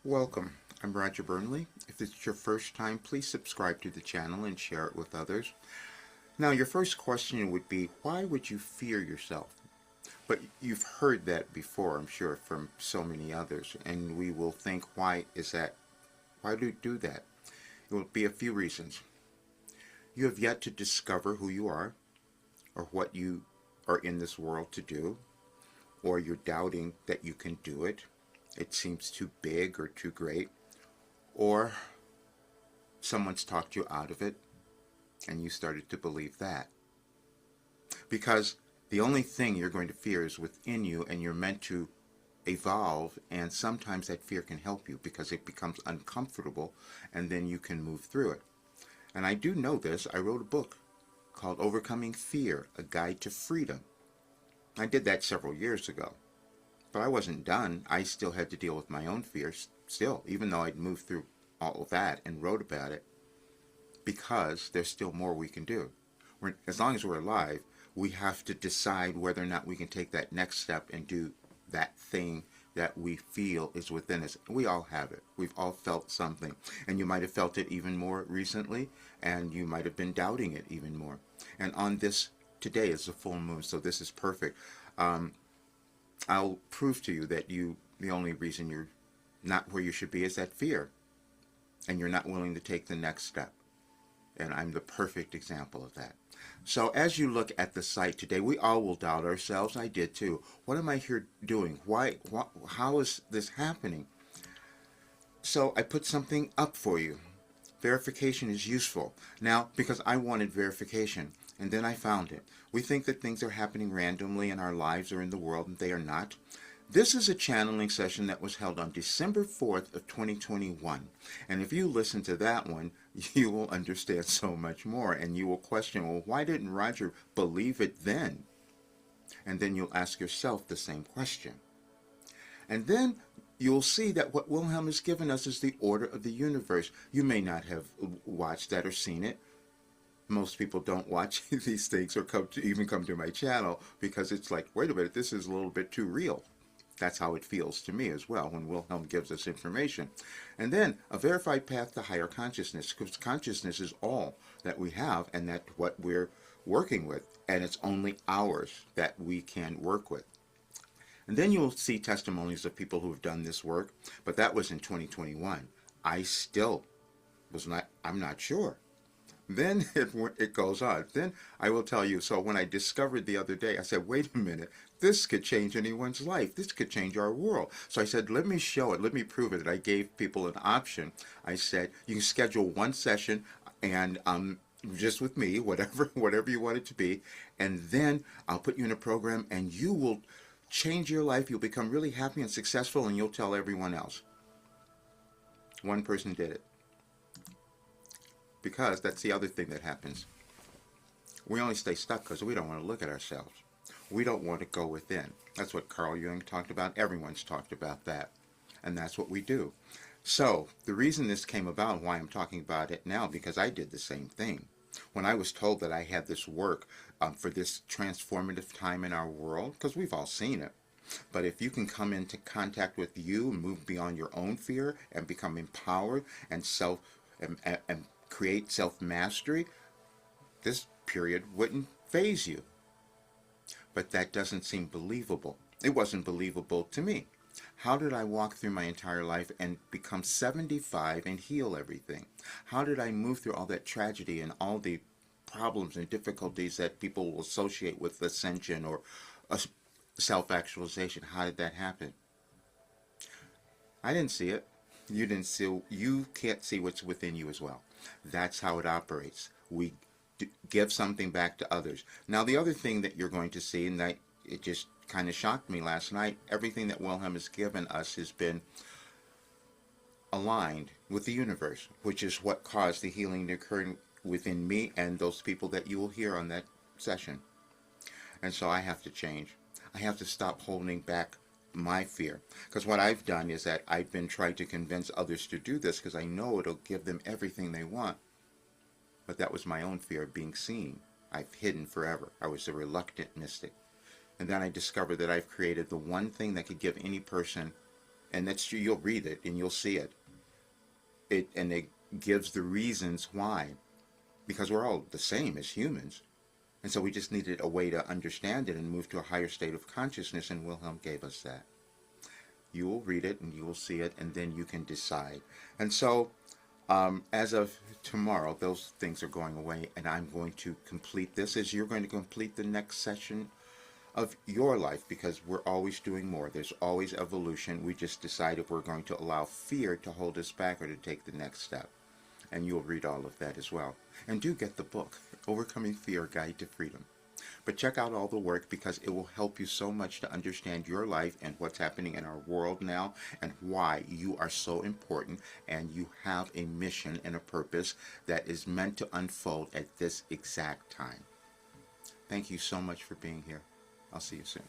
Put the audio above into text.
Welcome. I'm Roger Burnley. If it's your first time, please subscribe to the channel and share it with others. Now, your first question would be, why would you fear yourself? But you've heard that before, I'm sure, from so many others, and we will think, why is that? Why do you do that? It will be a few reasons. You have yet to discover who you are, or what you are in this world to do, or you're doubting that you can do it. It seems too big or too great, or someone's talked you out of it and you started to believe that. Because the only thing you're going to fear is within you, and you're meant to evolve, and sometimes that fear can help you because it becomes uncomfortable and then you can move through it. And I do know this. I wrote a book called Overcoming Fear, A Guide to Freedom. I did that several years ago. But I wasn't done. I still had to deal with my own fears, still, even though I'd moved through all of that and wrote about it, because there's still more we can do. As long as we're alive, we have to decide whether or not we can take that next step and do that thing that we feel is within us. We all have it. We've all felt something. And you might have felt it even more recently, and you might have been doubting it even more. And on this, today is the full moon, so this is perfect. I'll prove to you that the only reason you're not where you should be is that fear, and you're not willing to take the next step. And I'm the perfect example of that. So as you look at the site today, we all will doubt ourselves. I did too. What am I here doing? How is this happening? So I put something up for you. Verification is useful. Now, because I wanted verification, and then I found it. We think that things are happening randomly in our lives or in the world, and they are not. This is a channeling session that was held on December 4th of 2021. And if you listen to that one, you will understand so much more, and you will question, well, why didn't Roger believe it then? And then you'll ask yourself the same question. And then you'll see that what Wilhelm has given us is the order of the universe. You may not have watched that or seen it. Most people don't watch these things or even come to my channel because it's like, wait a minute, this is a little bit too real. That's how it feels to me as well when Wilhelm gives us information. And then a verified path to higher consciousness, because consciousness is all that we have, and that's what we're working with, and it's only ours that we can work with. And then you'll see testimonies of people who have done this work, but that was in 2021. I still I'm not sure. Then it goes on. Then I will tell you, so when I discovered the other day, I said, wait a minute, this could change anyone's life. This could change our world. So I said, let me show it. Let me prove it. And I gave people an option. I said, you can schedule one session and just with me, whatever you want it to be. And then I'll put you in a program and you will change your life. You'll become really happy and successful, and you'll tell everyone else. One person did it. Because that's the other thing that happens. We only stay stuck because we don't want to look at ourselves. We don't want to go within. That's what Carl Jung talked about. Everyone's talked about that. And that's what we do. So the reason this came about, why I'm talking about it now, because I did the same thing. When I was told that I had this work for this transformative time in our world, because we've all seen it. But if you can come into contact with you and move beyond your own fear and become empowered and and create self-mastery, this period wouldn't faze you. But that doesn't seem believable. It wasn't believable to me. How did I walk through my entire life and become 75 and heal everything? How did I move through all that tragedy and all the problems and difficulties that people will associate with ascension or self-actualization? How did that happen? I didn't see it. You didn't see. You can't see what's within you as well. That's how it operates. We give something back to others. Now, the other thing that you're going to see, and that it just kind of shocked me last night, everything that Wilhelm has given us has been aligned with the universe, which is what caused the healing to occur within me and those people that you will hear on that session. And so I have to change. I have to stop holding back my fear. Because what I've done is that I've been trying to convince others to do this because I know it'll give them everything they want. But that was my own fear of being seen. I've hidden forever. I was a reluctant mystic. And then I discovered that I've created the one thing that could give any person And that's true. You'll read it and you'll see it. And it gives the reasons why, because we're all the same as humans. And so we just needed a way to understand it and move to a higher state of consciousness, and Wilhelm gave us that. You will read it and you will see it, and then you can decide. And so, as of tomorrow, those things are going away, and I'm going to complete this as you're going to complete the next session of your life, because we're always doing more. There's always evolution. We just decided we're going to allow fear to hold us back or to take the next step. And you'll read all of that as well. And do get the book, Overcoming Fear, Guide to Freedom. But check out all the work, because it will help you so much to understand your life and what's happening in our world now and why you are so important, and you have a mission and a purpose that is meant to unfold at this exact time. Thank you so much for being here. I'll see you soon.